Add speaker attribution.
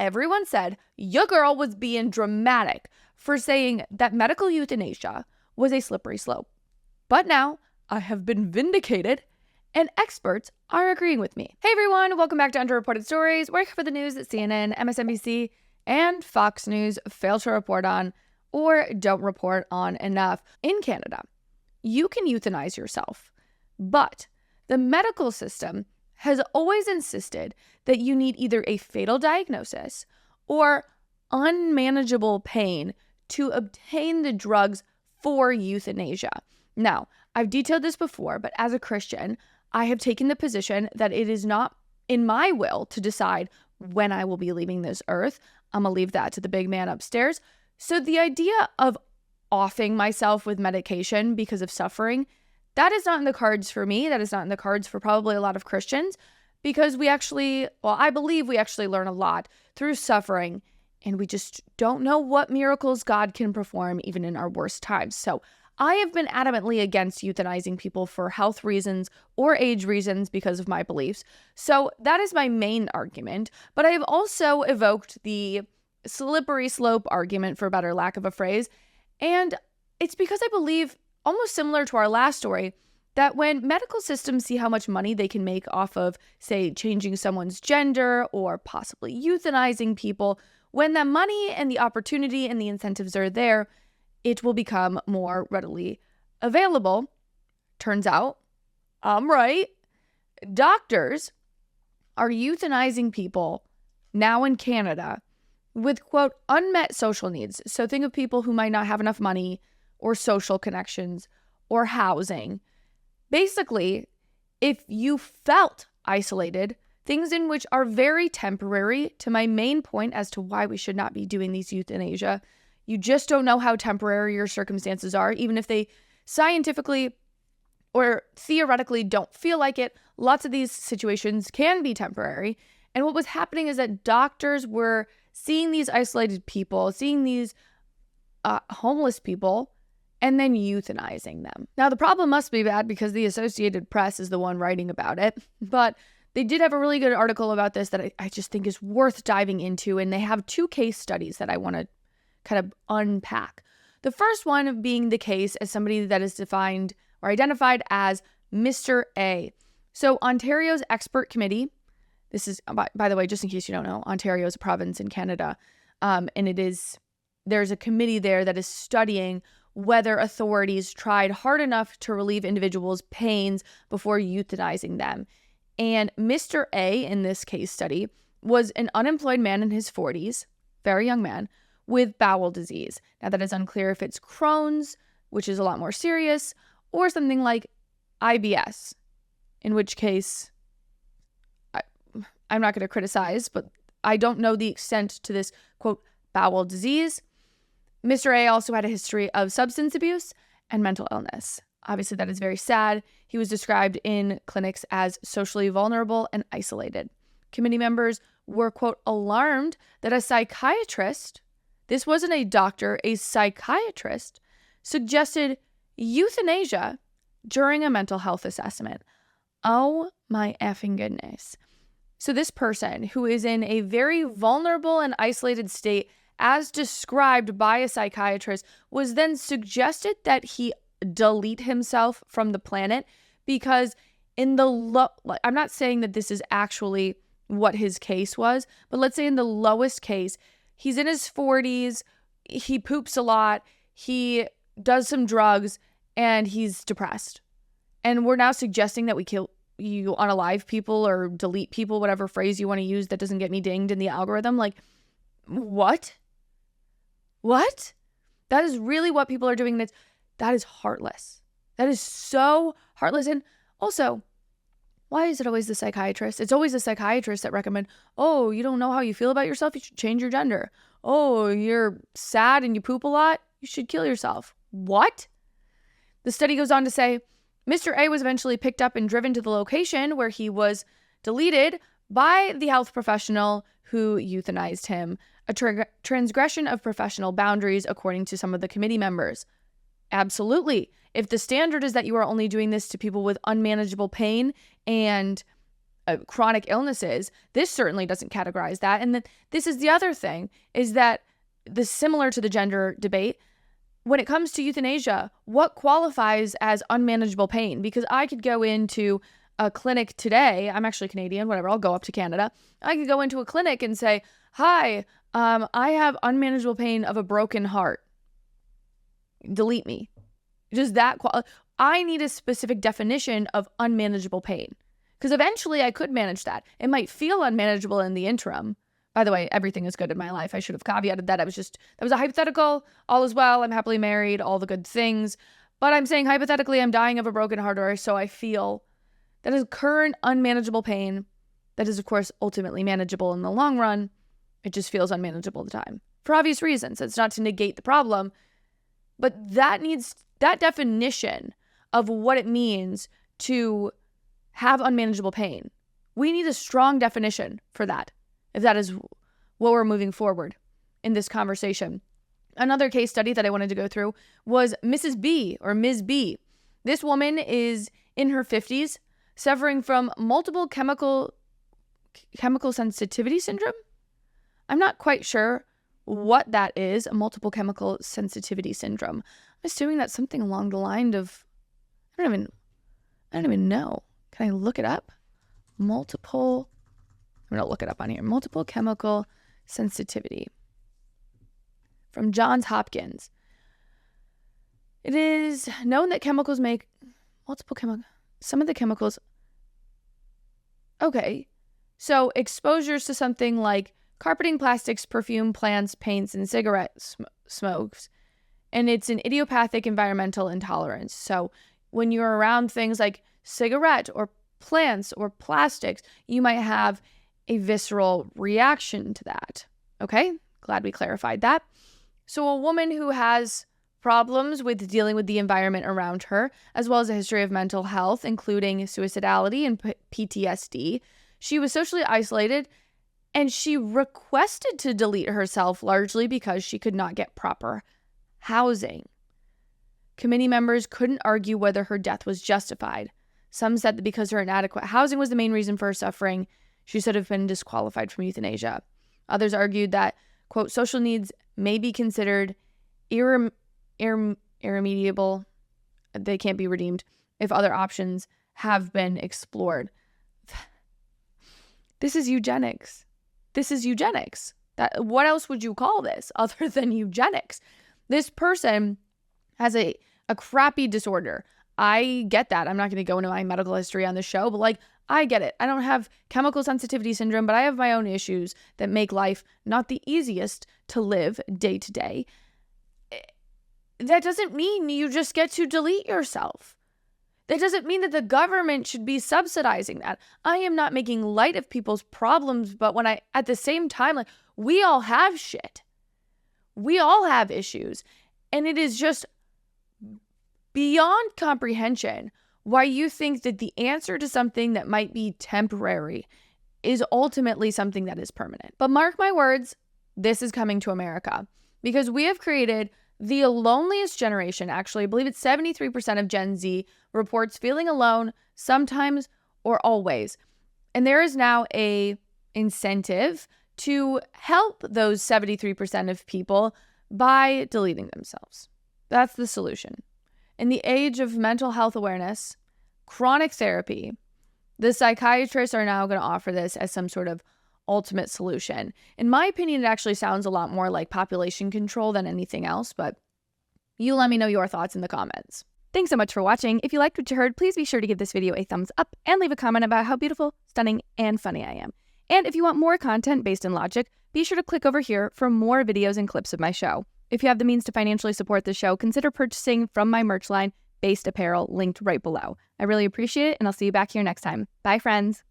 Speaker 1: everyone said your girl was being dramatic for saying that medical euthanasia was a slippery slope. But now I have been vindicated and experts are agreeing with me. Hey everyone, welcome back to Underreported Stories, where I cover the news that CNN, MSNBC, and Fox News fail to report on or don't report on enough. In Canada, you can euthanize yourself, but the medical system has always insisted that you need either a fatal diagnosis or unmanageable pain to obtain the drugs for euthanasia. Now, I've detailed this before, but as a Christian, I have taken the position that it is not in my will to decide when I will be leaving this earth. I'm going to leave that to the big man upstairs. So the idea of offing myself with medication because of suffering, that is not in the cards for me. That is not in the cards for probably a lot of Christians, because I believe we actually learn a lot through suffering, and we just don't know what miracles God can perform even in our worst times. So I have been adamantly against euthanizing people for health reasons or age reasons because of my beliefs. So that is my main argument. But I have also evoked the slippery slope argument, for better lack of a phrase. And it's because I believe, almost similar to our last story, that when medical systems see how much money they can make off of, say, changing someone's gender or possibly euthanizing people, when that money and the opportunity and the incentives are there, it will become more readily available. Turns out, I'm right. Doctors are euthanizing people now in Canada with, quote, unmet social needs. So think of people who might not have enough money or social connections or housing. Basically, if you felt isolated, things in which are very temporary, to my main point as to why we should not be doing these euthanasia, you just don't know how temporary your circumstances are, even if they scientifically or theoretically don't feel like it. Lots of these situations can be temporary. And what was happening is that doctors were seeing these isolated people, seeing these homeless people, and then euthanizing them. Now, the problem must be bad because the Associated Press is the one writing about it, but they did have a really good article about this that I just think is worth diving into, and they have two case studies that I want to kind of unpack. The first one being the case as somebody that is defined or identified as Mr. A. So Ontario's expert committee, this is, by the way, just in case you don't know, Ontario is a province in Canada, and there's a committee there that is studying whether authorities tried hard enough to relieve individuals' pains before euthanizing them. And Mr. A, in this case study, was an unemployed man in his 40s, very young man, with bowel disease. Now, that is unclear if it's Crohn's, which is a lot more serious, or something like IBS, in which case I'm not going to criticize, but I don't know the extent to this, quote, bowel disease. Mr. A also had a history of substance abuse and mental illness. Obviously, that is very sad. He was described in clinics as socially vulnerable and isolated. Committee members were, quote, alarmed that a psychiatrist, this wasn't a doctor, a psychiatrist, suggested euthanasia during a mental health assessment. Oh my effing goodness. So this person who is in a very vulnerable and isolated state, as described by a psychiatrist, was then suggested that he delete himself from the planet because in the I'm not saying that this is actually what his case was, but let's say in the lowest case, he's in his 40s, he poops a lot, he does some drugs, and he's depressed. And we're now suggesting that we kill you unalive people or delete people, whatever phrase you want to use that doesn't get me dinged in the algorithm. Like, what? What? That is really what people are doing. That is heartless. That is so heartless. And also, why is it always the psychiatrist? It's always the psychiatrist that recommend, oh, you don't know how you feel about yourself? You should change your gender. Oh, you're sad and you poop a lot? You should kill yourself. What? The study goes on to say, Mr. A was eventually picked up and driven to the location where he was deleted by the health professional who euthanized him, a transgression of professional boundaries, according to some of the committee members. Absolutely. If the standard is that you are only doing this to people with unmanageable pain and chronic illnesses, this certainly doesn't categorize that. And then this is the other thing, is that this, similar to the gender debate, when it comes to euthanasia, what qualifies as unmanageable pain? Because I could go into a clinic today, I'm actually Canadian, whatever, I'll go up to Canada. I could go into a clinic and say, hi, I have unmanageable pain of a broken heart. Delete me. Does that I need a specific definition of unmanageable pain, because eventually I could manage that. It might feel unmanageable in the interim. By the way, everything is good in my life. I should have caveated that. That was a hypothetical. All is well. I'm happily married. All the good things. But I'm saying hypothetically, I'm dying of a broken heart, or so I feel. That is current unmanageable pain. That is, of course, ultimately manageable in the long run. It just feels unmanageable at the time. For obvious reasons. It's not to negate the problem. But that definition of what it means to have unmanageable pain. We need a strong definition for that, if that is what we're moving forward in this conversation. Another case study that I wanted to go through was Mrs. B, or Ms. B. This woman is in her 50s, suffering from multiple chemical sensitivity syndrome. I'm not quite sure what that is, a multiple chemical sensitivity syndrome. I'm assuming that's something along the line of, I don't even know. Can I look it up? I'm going to look it up on here. Multiple chemical sensitivity from Johns Hopkins. It is known that chemicals make some of the chemicals. Okay. So exposures to something like carpeting, plastics, perfume, plants, paints, and cigarette smokes. And it's an idiopathic environmental intolerance. So when you're around things like cigarette or plants or plastics, you might have a visceral reaction to that. Okay, glad we clarified that. So a woman who has problems with dealing with the environment around her, as well as a history of mental health, including suicidality and PTSD, she was socially isolated, and she requested to delete herself largely because she could not get proper housing. Committee members couldn't argue whether her death was justified. Some said that because her inadequate housing was the main reason for her suffering, she should have been disqualified from euthanasia. Others argued that, quote, social needs may be considered irremediable. They can't be redeemed if other options have been explored. This is eugenics. What else would you call this other than eugenics? This person has a crappy disorder. I get that. I'm not going to go into my medical history on the show, but I get it. I don't have chemical sensitivity syndrome, but I have my own issues that make life not the easiest to live day to day. That doesn't mean you just get to delete yourself. That doesn't mean that the government should be subsidizing that. I am not making light of people's problems, but at the same time, we all have shit. We all have issues. And it is just beyond comprehension why you think that the answer to something that might be temporary is ultimately something that is permanent. But mark my words, this is coming to America, because we have created the loneliest generation. Actually, I believe it's 73% of Gen Z reports feeling alone sometimes or always. And there is now a incentive to help those 73% of people by deleting themselves. That's the solution. In the age of mental health awareness, chronic therapy, the psychiatrists are now going to offer this as some sort of ultimate solution. In my opinion, it actually sounds a lot more like population control than anything else, but you let me know your thoughts in the comments. Thanks so much for watching. If you liked what you heard, please be sure to give this video a thumbs up and leave a comment about how beautiful, stunning, and funny I am. And if you want more content based in logic, be sure to click over here for more videos and clips of my show. If you have the means to financially support the show, consider purchasing from my merch line, Based Apparel, linked right below. I really appreciate it, and I'll see you back here next time. Bye, friends.